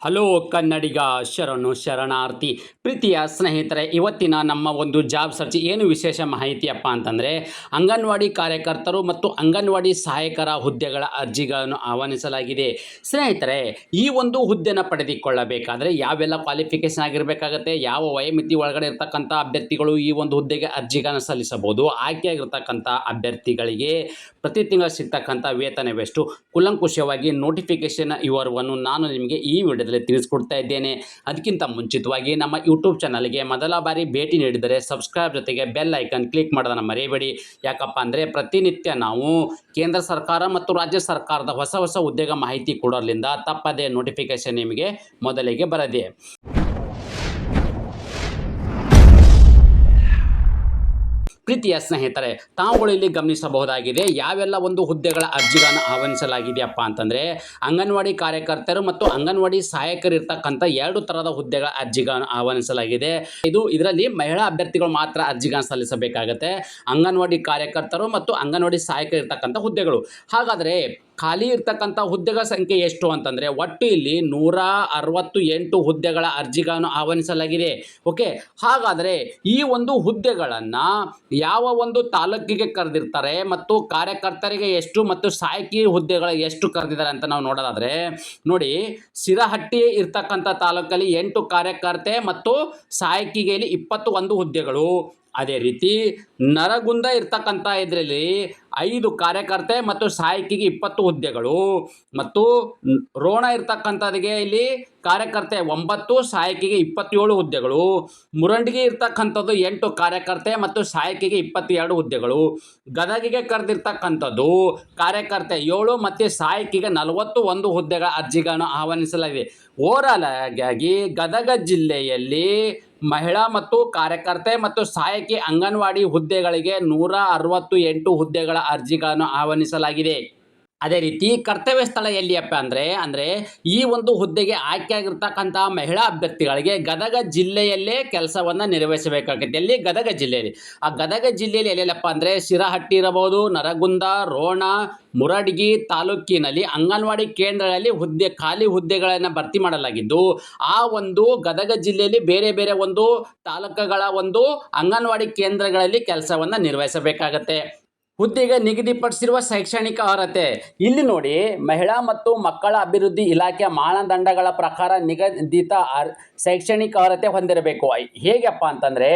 Hello ಕನ್ನಡಿಗ ಶರಣು ಶರಣಾರ್ಥಿ. ಪ್ರೀತಿಯ ಸ್ನೇಹಿತರೆ, ಇವತ್ತಿನ ನಮ್ಮ ಒಂದು ಜಾಬ್ ಸರ್ಚ್ ಏನು ವಿಶೇಷ ಮಾಹಿತಿಯಪ್ಪ ಅಂತಂದರೆ, ಅಂಗನವಾಡಿ ಕಾರ್ಯಕರ್ತರು ಮತ್ತು ಅಂಗನವಾಡಿ ಸಹಾಯಕರ ಹುದ್ದೆಗಳ ಅರ್ಜಿಗಳನ್ನು ಆಹ್ವಾನಿಸಲಾಗಿದೆ. ಸ್ನೇಹಿತರೆ, ಈ ಒಂದು ಹುದ್ದೆನ ಪಡೆದುಕೊಳ್ಳಬೇಕಾದ್ರೆ ಯಾವೆಲ್ಲ ಕ್ವಾಲಿಫಿಕೇಷನ್ ಆಗಿರಬೇಕಾಗತ್ತೆ, ಯಾವ ವಯೋಮಿತಿ ಒಳಗಡೆ ಇರ್ತಕ್ಕಂಥ ಅಭ್ಯರ್ಥಿಗಳು ಈ ಒಂದು ಹುದ್ದೆಗೆ ಅರ್ಜಿಗಳನ್ನು ಸಲ್ಲಿಸಬಹುದು, ಆಯ್ಕೆಯಾಗಿರ್ತಕ್ಕಂಥ ಅಭ್ಯರ್ಥಿಗಳಿಗೆ ಪ್ರತಿ ತಿಂಗಳು ಸಿಗ್ತಕ್ಕಂಥ ವೇತನವೆಷ್ಟು, ಕೂಲಂಕುಷವಾಗಿ ನೋಟಿಫಿಕೇಷನ್ ವಿವರವನ್ನು ನಾನು ನಿಮಗೆ ಈ ವಿಡಿಯೋದಲ್ಲಿ ತಿಳಿಸ್ಕೊಡ್ತಾ ಇದ್ದೇನೆ. ಅದಕ್ಕಿಂತ ಮುಂಚಿತವಾಗಿ ನಮ್ಮ ಯೂಟ್ಯೂಬ್ ಚಾನಲ್ಗೆ ಮೊದಲ ಬಾರಿ ಭೇಟಿ ನೀಡಿದರೆ ಸಬ್ಸ್ಕ್ರೈಬ್ ಜೊತೆಗೆ ಬೆಲ್ ಐಕನ್ ಕ್ಲಿಕ್ ಮಾಡೋದನ್ನು ಮರೆಯಬೇಡಿ. ಯಾಕಪ್ಪ ಅಂದರೆ ಪ್ರತಿನಿತ್ಯ ನಾವು ಕೇಂದ್ರ ಸರ್ಕಾರ ಮತ್ತು ರಾಜ್ಯ ಸರ್ಕಾರದ ಹೊಸ ಹೊಸ ಉದ್ಯೋಗ ಮಾಹಿತಿ ಕೊಡೋದ್ರಿಂದ ತಪ್ಪದೇ ನೋಟಿಫಿಕೇಷನ್ ನಿಮಗೆ ಮೊದಲಿಗೆ ಬರದೆ. ಪ್ರೀತಿಯ ಸ್ನೇಹಿತರೆ, ತಾವುಗಳು ಇಲ್ಲಿ ಗಮನಿಸಬಹುದಾಗಿದೆ ಯಾವೆಲ್ಲ ಒಂದು ಹುದ್ದೆಗಳ ಅರ್ಜಿಗಳನ್ನು ಆಹ್ವಾನಿಸಲಾಗಿದೆಯಪ್ಪ ಅಂತಂದರೆ, ಅಂಗನವಾಡಿ ಕಾರ್ಯಕರ್ತರು ಮತ್ತು ಅಂಗನವಾಡಿ ಸಹಾಯಕರು ಇರ್ತಕ್ಕಂಥ 2 ಥರದ ಹುದ್ದೆಗಳ ಅರ್ಜಿಗಳನ್ನು ಆಹ್ವಾನಿಸಲಾಗಿದೆ. ಇದರಲ್ಲಿ ಮಹಿಳಾ ಅಭ್ಯರ್ಥಿಗಳು ಮಾತ್ರ ಅರ್ಜಿಗಳನ್ನು ಸಲ್ಲಿಸಬೇಕಾಗತ್ತೆ. ಅಂಗನವಾಡಿ ಕಾರ್ಯಕರ್ತರು ಮತ್ತು ಅಂಗನವಾಡಿ ಸಹಾಯಕರು ಇರ್ತಕ್ಕಂಥ ಹುದ್ದೆಗಳು. ಹಾಗಾದರೆ ಖಾಲಿ ಇರ್ತಕ್ಕಂಥ ಹುದ್ದೆಗಳ ಸಂಖ್ಯೆ ಎಷ್ಟು ಅಂತಂದರೆ, ಒಟ್ಟು ಇಲ್ಲಿ 168 ಹುದ್ದೆಗಳ ಅರ್ಜಿಗಳನ್ನು ಆಹ್ವಾನಿಸಲಾಗಿದೆ. ಓಕೆ, ಹಾಗಾದರೆ ಈ ಒಂದು ಹುದ್ದೆಗಳನ್ನು ಯಾವ ಒಂದು ತಾಲೂಕಿಗೆ ಕರೆದಿರ್ತಾರೆ ಮತ್ತು ಕಾರ್ಯಕರ್ತರಿಗೆ ಎಷ್ಟು ಮತ್ತು ಸಹಾಯಕಿ ಹುದ್ದೆಗಳ ಎಷ್ಟು ಕರೆದಿದ್ದಾರೆ ಅಂತ ನಾವು ನೋಡೋದಾದರೆ, ನೋಡಿ, ಸಿರಹಟ್ಟಿ ಇರ್ತಕ್ಕಂಥ ತಾಲೂಕಲ್ಲಿ 8 ಕಾರ್ಯಕರ್ತೆ ಮತ್ತು ಸಹಾಯಕಿಗೆ 21 ಹುದ್ದೆಗಳು. ಅದೇ ರೀತಿ ನರಗುಂದ ಇರ್ತಕ್ಕಂಥ ಇದರಲ್ಲಿ 5 ಕಾರ್ಯಕರ್ತೆ ಮತ್ತು ಸಹಾಯಕಿಗೆ 20 ಹುದ್ದೆಗಳು, ಮತ್ತು ರೋಣ ಇರ್ತಕ್ಕಂಥದ್ದಿಗೆ ಇಲ್ಲಿ ಕಾರ್ಯಕರ್ತೆ 9, ಸಹಾಯಕಿಗೆ 27 ಹುದ್ದೆಗಳು. ಮುರಂಡಿಗೆ ಇರ್ತಕ್ಕಂಥದ್ದು 8 ಕಾರ್ಯಕರ್ತೆ ಮತ್ತು ಸಹಾಯಕಿಗೆ 22 ಹುದ್ದೆಗಳು. ಗದಗಿಗೆ ಕರೆದಿರ್ತಕ್ಕಂಥದ್ದು ಕಾರ್ಯಕರ್ತೆ 7 ಮತ್ತು ಸಹಾಯಕಿಗೆ 41 ಹುದ್ದೆಗಳ ಅರ್ಜಿಗಳನ್ನು ಆಹ್ವಾನಿಸಲಾಗಿದೆ. ಓವರಾಲ್ ಆಗಿ ಗದಗ ಜಿಲ್ಲೆಯಲ್ಲಿ ಮಹಿಳಾ ಮತ್ತು ಕಾರ್ಯಕರ್ತೆ ಮತ್ತು ಸಹಾಯಕಿ ಅಂಗನವಾಡಿ ಹುದ್ದೆಗಳಿಗೆ 168 ಹುದ್ದೆಗಳ ಅರ್ಜಿಗಳನ್ನು ಆಹ್ವಾನಿಸಲಾಗಿದೆ. ಅದೇ ರೀತಿ ಕರ್ತವ್ಯ ಸ್ಥಳ ಎಲ್ಲಿಯಪ್ಪ ಅಂದರೆ ಈ ಒಂದು ಹುದ್ದೆಗೆ ಆಯ್ಕೆಯಾಗಿರ್ತಕ್ಕಂಥ ಮಹಿಳಾ ಅಭ್ಯರ್ಥಿಗಳಿಗೆ ಗದಗ ಜಿಲ್ಲೆಯಲ್ಲೇ ಕೆಲಸವನ್ನು ನಿರ್ವಹಿಸಬೇಕಾಗುತ್ತೆ. ಎಲ್ಲಿ? ಗದಗ ಜಿಲ್ಲೆಯಲ್ಲಿ. ಆ ಗದಗ ಜಿಲ್ಲೆಯಲ್ಲಿ ಎಲ್ಲೆಲ್ಲಪ್ಪ ಅಂದರೆ ಸಿರಹಟ್ಟಿ ಇರಬಹುದು, ನರಗುಂದ, ರೋಣ, ಮುರಡ್ಗಿ ತಾಲೂಕಿನಲ್ಲಿ ಅಂಗನವಾಡಿ ಕೇಂದ್ರಗಳಲ್ಲಿ ಖಾಲಿ ಹುದ್ದೆಗಳನ್ನು ಭರ್ತಿ ಮಾಡಲಾಗಿದ್ದು, ಆ ಒಂದು ಗದಗ ಜಿಲ್ಲೆಯಲ್ಲಿ ಬೇರೆ ಬೇರೆ ಒಂದು ತಾಲೂಕುಗಳ ಒಂದು ಅಂಗನವಾಡಿ ಕೇಂದ್ರಗಳಲ್ಲಿ ಕೆಲಸವನ್ನು ನಿರ್ವಹಿಸಬೇಕಾಗತ್ತೆ. ಹುದ್ದೆಗೆ ನಿಗದಿಪಡಿಸಿರುವ ಶೈಕ್ಷಣಿಕ ಅರ್ಹತೆ ಇಲ್ಲಿ ನೋಡಿ, ಮಹಿಳಾ ಮತ್ತು ಮಕ್ಕಳ ಅಭಿವೃದ್ಧಿ ಇಲಾಖೆ ಮಾನದಂಡಗಳ ಪ್ರಕಾರ ನಿಗದಿತ ಶೈಕ್ಷಣಿಕ ಅರ್ಹತೆ ಹೊಂದಿರಬೇಕು. ಹೇಗಪ್ಪ ಅಂತಂದರೆ,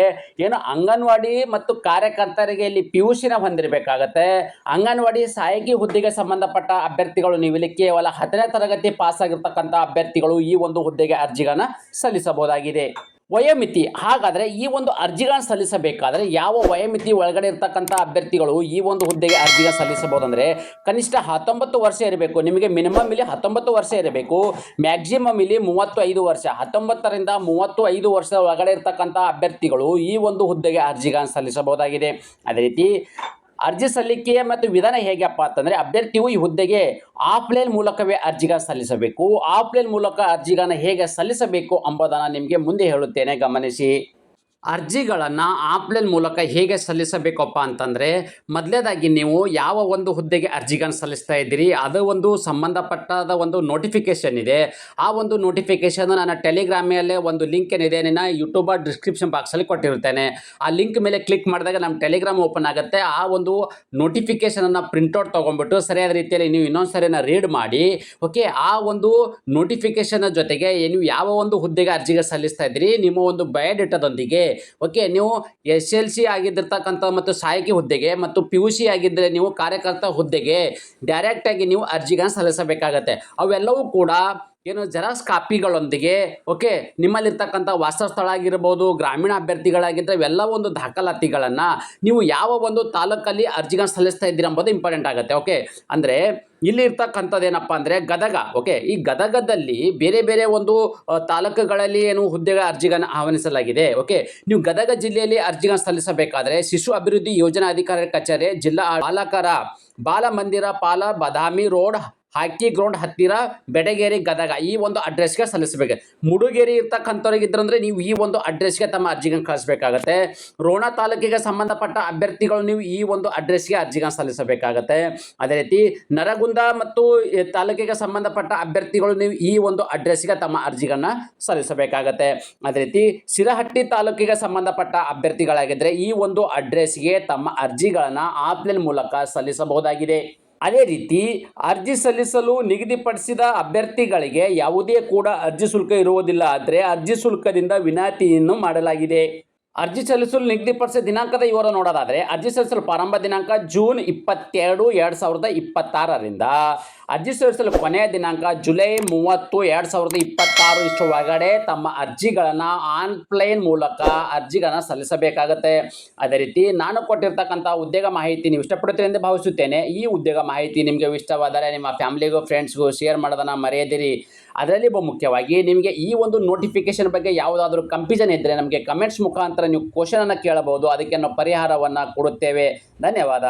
ಏನು ಅಂಗನವಾಡಿ ಮತ್ತು ಕಾರ್ಯಕರ್ತರಿಗೆ ಇಲ್ಲಿ PUCನ ಹೊಂದಿರಬೇಕಾಗತ್ತೆ. ಅಂಗನವಾಡಿ ಸಹಾಯಕಿ ಹುದ್ದೆಗೆ ಸಂಬಂಧಪಟ್ಟ ಅಭ್ಯರ್ಥಿಗಳು ನೀವು ಇಲ್ಲಿ ಕೇವಲ 10ನೇ ತರಗತಿ ಪಾಸ್ ಆಗಿರ್ತಕ್ಕಂಥ ಅಭ್ಯರ್ಥಿಗಳು ಈ ಒಂದು ಹುದ್ದೆಗೆ ಅರ್ಜಿಗಳನ್ನು ಸಲ್ಲಿಸಬಹುದಾಗಿದೆ. ವಯೋಮಿತಿ, ಹಾಗಾದರೆ ಈ ಒಂದು ಅರ್ಜಿಗಳನ್ನು ಸಲ್ಲಿಸಬೇಕಾದರೆ ಯಾವ ವಯೋಮಿತಿ ಒಳಗಡೆ ಇರ್ತಕ್ಕಂಥ ಅಭ್ಯರ್ಥಿಗಳು ಈ ಒಂದು ಹುದ್ದೆಗೆ ಅರ್ಜಿಗಳನ್ನು ಸಲ್ಲಿಸಬಹುದು ಅಂದರೆ, ಕನಿಷ್ಠ 19 ವರ್ಷ ಇರಬೇಕು. ನಿಮಗೆ ಮಿನಿಮಮ್ ಇಲ್ಲಿ 19 ವರ್ಷ ಇರಬೇಕು, ಮ್ಯಾಕ್ಸಿಮಮ್ ಇಲ್ಲಿ 35 ವರ್ಷ. 19ರಿಂದ 35 ವರ್ಷದ ಒಳಗಡೆ ಇರ್ತಕ್ಕಂಥ ಅಭ್ಯರ್ಥಿಗಳು ಈ ಒಂದು ಹುದ್ದೆಗೆ ಅರ್ಜಿಗಳನ್ನು ಸಲ್ಲಿಸಬಹುದಾಗಿದೆ. ಅದೇ ರೀತಿ ಅರ್ಜಿ ಸಲ್ಲಿಕೆ ಮತ್ತು ವಿಧಾನ ಹೇಗಪ್ಪ ಅಂತಂದರೆ, ಅಭ್ಯರ್ಥಿಯು ಈ ಹುದ್ದೆಗೆ ಆಫ್ಲೈನ್ ಮೂಲಕವೇ ಅರ್ಜಿಗಳನ್ನು ಸಲ್ಲಿಸಬೇಕು. ಆಫ್ಲೈನ್ ಮೂಲಕ ಅರ್ಜಿಗಳನ್ನು ಹೇಗೆ ಸಲ್ಲಿಸಬೇಕು ಎಂಬುದನ್ನು ನಿಮಗೆ ಮುಂದೆ ಹೇಳುತ್ತೇನೆ, ಗಮನಿಸಿ. ಅರ್ಜಿಗಳನ್ನು ಆಫ್ಲೈನ್ ಮೂಲಕ ಹೇಗೆ ಸಲ್ಲಿಸಬೇಕಪ್ಪ ಅಂತಂದರೆ, ಮೊದಲೇದಾಗಿ ನೀವು ಯಾವ ಒಂದು ಹುದ್ದೆಗೆ ಅರ್ಜಿಗಳನ್ನು ಸಲ್ಲಿಸ್ತಾ ಇದ್ದೀರಿ ಅದು ಒಂದು ಸಂಬಂಧಪಟ್ಟಾದ ಒಂದು ನೋಟಿಫಿಕೇಷನ್ ಇದೆ. ಆ ಒಂದು ನೋಟಿಫಿಕೇಷನ್ ನನ್ನ ಟೆಲಿಗ್ರಾಮಲ್ಲೇ ಒಂದು ಲಿಂಕ್ ಏನಿದೆ, ನನ್ನ ಯೂಟ್ಯೂಬ್ ಡಿಸ್ಕ್ರಿಪ್ಷನ್ ಬಾಕ್ಸಲ್ಲಿ ಕೊಟ್ಟಿರ್ತೇನೆ. ಆ ಲಿಂಕ್ ಮೇಲೆ ಕ್ಲಿಕ್ ಮಾಡಿದಾಗ ನಮ್ಮ ಟೆಲಿಗ್ರಾಮ್ ಓಪನ್ ಆಗುತ್ತೆ. ಆ ಒಂದು ನೋಟಿಫಿಕೇಷನನ್ನು ಪ್ರಿಂಟೌಟ್ ತೊಗೊಂಡ್ಬಿಟ್ಟು ಸರಿಯಾದ ರೀತಿಯಲ್ಲಿ ನೀವು ಇನ್ನೊಂದು ಸರಿನ ರೀಡ್ ಮಾಡಿ, ಓಕೆ, ಆ ಒಂದು ನೋಟಿಫಿಕೇಷನ್ ಜೊತೆಗೆ ನೀವು ಯಾವ ಒಂದು ಹುದ್ದೆಗೆ ಅರ್ಜಿಗೆ ಸಲ್ಲಿಸ್ತಾ ಇದ್ದೀರಿ ನಿಮ್ಮ ಒಂದು ಬಯೋಡೇಟಾದೊಂದಿಗೆ, ಓಕೆ, ನೀವು SLC ಆಗಿದ್ದಿರ್ತಕ್ಕಂಥ ಮತ್ತು ಸಹಾಯಕಿ ಹುದ್ದೆಗೆ ಮತ್ತು PUC ಆಗಿದ್ದರೆ ನೀವು ಕಾರ್ಯಕರ್ತ ಹುದ್ದೆಗೆ ಡೈರೆಕ್ಟಾಗಿ ನೀವು ಅರ್ಜಿಗಳನ್ನು ಸಲ್ಲಿಸಬೇಕಾಗತ್ತೆ. ಅವೆಲ್ಲವೂ ಕೂಡ ಜೆರಾಕ್ಸ್ ಕಾಪಿಗಳೊಂದಿಗೆ, ಓಕೆ, ನಿಮ್ಮಲ್ಲಿರ್ತಕ್ಕಂಥ ವಾಸಸ್ಥಳ ಆಗಿರ್ಬೋದು, ಗ್ರಾಮೀಣ ಅಭ್ಯರ್ಥಿಗಳಾಗಿದ್ದರೆ ಇವೆಲ್ಲ ಒಂದು ದಾಖಲಾತಿಗಳನ್ನು ನೀವು ಯಾವ ಒಂದು ತಾಲೂಕಲ್ಲಿ ಅರ್ಜಿಗಳನ್ನು ಸಲ್ಲಿಸ್ತಾ ಇದ್ದೀರಿ ಎಂಬುದು ಇಂಪಾರ್ಟೆಂಟ್ ಆಗುತ್ತೆ. ಓಕೆ, ಅಂದರೆ ಇಲ್ಲಿ ಇರ್ತಕ್ಕಂಥದ್ದು ಏನಪ್ಪ ಅಂದರೆ ಗದಗ. ಓಕೆ, ಈ ಗದಗದಲ್ಲಿ ಬೇರೆ ಬೇರೆ ಒಂದು ತಾಲೂಕುಗಳಲ್ಲಿ ಹುದ್ದೆಗಳ ಅರ್ಜಿಗಳನ್ನು ಆಹ್ವಾನಿಸಲಾಗಿದೆ. ಓಕೆ, ನೀವು ಗದಗ ಜಿಲ್ಲೆಯಲ್ಲಿ ಅರ್ಜಿಗಳನ್ನು ಸಲ್ಲಿಸಬೇಕಾದ್ರೆ ಶಿಶು ಅಭಿವೃದ್ಧಿ ಯೋಜನಾ ಅಧಿಕಾರಿ ಕಚೇರಿ, ಜಿಲ್ಲಾ ಬಾಲಕರ ಬಾಲ ಮಂದಿರ, ಬಾದಾಮಿ ರೋಡ್, ಹಾಕಿ ಗ್ರೌಂಡ್ ಹತ್ತಿರ ಬೆಡಗೇರಿ ಗದಗ ಈ ಒಂದು ಅಡ್ರೆಸ್ಗೆ ಸಲ್ಲಿಸಬೇಕು. ಮುಡುಗೇರಿ ಇರ್ತಕ್ಕಂಥವ್ರಿಗೆ ಇದ್ರಂದ್ರೆ ನೀವು ಈ ಒಂದು ಅಡ್ರೆಸ್ಗೆ ತಮ್ಮ ಅರ್ಜಿಗಳನ್ನು ಕಳಿಸಬೇಕಾಗತ್ತೆ. ರೋಣ ತಾಲೂಕಿಗೆ ಸಂಬಂಧಪಟ್ಟ ಅಭ್ಯರ್ಥಿಗಳು ನೀವು ಈ ಒಂದು ಅಡ್ರೆಸ್ಗೆ ಅರ್ಜಿಗಳನ್ನು ಸಲ್ಲಿಸಬೇಕಾಗತ್ತೆ. ಅದೇ ರೀತಿ ನರಗುಂದ ಮತ್ತು ತಾಲೂಕಿಗೆ ಸಂಬಂಧಪಟ್ಟ ಅಭ್ಯರ್ಥಿಗಳು ನೀವು ಈ ಒಂದು ಅಡ್ರೆಸ್ಗೆ ತಮ್ಮ ಅರ್ಜಿಗಳನ್ನ ಸಲ್ಲಿಸಬೇಕಾಗತ್ತೆ. ಅದೇ ರೀತಿ ಸಿರಹಟ್ಟಿ ತಾಲೂಕಿಗೆ ಸಂಬಂಧಪಟ್ಟ ಅಭ್ಯರ್ಥಿಗಳಾಗಿದ್ದರೆ ಈ ಒಂದು ಅಡ್ರೆಸ್ಗೆ ತಮ್ಮ ಅರ್ಜಿಗಳನ್ನು ಆಫ್ಲೈನ್ ಮೂಲಕ ಸಲ್ಲಿಸಬಹುದಾಗಿದೆ. ಅದೇ ರೀತಿ ಅರ್ಜಿ ಸಲ್ಲಿಸಲು ನಿಗದಿಪಡಿಸಿದ ಅಭ್ಯರ್ಥಿಗಳಿಗೆ ಯಾವುದೇ ಕೂಡ ಅರ್ಜಿ ಶುಲ್ಕ ಇರುವುದಿಲ್ಲ. ಆದರೆ ಅರ್ಜಿ ಶುಲ್ಕದಿಂದ ವಿನಾಯಿತಿಯನ್ನು ಮಾಡಲಾಗಿದೆ. ಅರ್ಜಿ ಸಲ್ಲಿಸಲು ನಿಗದಿಪಡಿಸಿದ ದಿನಾಂಕದ ವಿವರ ನೋಡೋದಾದರೆ ಅರ್ಜಿ ಸಲ್ಲಿಸಲು ಪ್ರಾರಂಭ ದಿನಾಂಕ ಜೂನ್ 22, 2026ರಿಂದ ಅರ್ಜಿ ಸಲ್ಲಿಸಲು ಕೊನೆಯ ದಿನಾಂಕ ಜುಲೈ 30, 2026 ಇಷ್ಟು ಒಳಗಡೆ ತಮ್ಮ ಅರ್ಜಿಗಳನ್ನು ಆನ್ಲೈನ್ ಮೂಲಕ ಅರ್ಜಿಗಳನ್ನು ಸಲ್ಲಿಸಬೇಕಾಗತ್ತೆ. ಅದೇ ರೀತಿ ನಾನು ಕೊಟ್ಟಿರ್ತಕ್ಕಂಥ ಉದ್ಯೋಗ ಮಾಹಿತಿ ನೀವು ಇಷ್ಟಪಡುತ್ತೀರಿ ಎಂದು ಭಾವಿಸುತ್ತೇನೆ. ಈ ಉದ್ಯೋಗ ಮಾಹಿತಿ ನಿಮಗೆ ಇಷ್ಟವಾದರೆ ನಿಮ್ಮ ಫ್ಯಾಮಿಲಿಗೂ ಫ್ರೆಂಡ್ಸ್ಗೂ ಶೇರ್ ಮಾಡೋದನ್ನು ಮರೆಯದಿರಿ. ಅದರಲ್ಲಿ ಮುಖ್ಯವಾಗಿ ನಿಮಗೆ ಈ ಒಂದು ನೋಟಿಫಿಕೇಶನ್ ಬಗ್ಗೆ ಯಾವುದಾದ್ರೂ ಕನ್ಫ್ಯೂಷನ್ ಇದ್ದರೆ ನಮಗೆ ಕಮೆಂಟ್ಸ್ ಮುಖಾಂತರ ನೀವು ಕ್ವಶನನ್ನು ಕೇಳಬಹುದು. ಅದಕ್ಕೆ ನಾವು ಪರಿಹಾರವನ್ನು ಕೊಡುತ್ತೇವೆ. ಧನ್ಯವಾದ.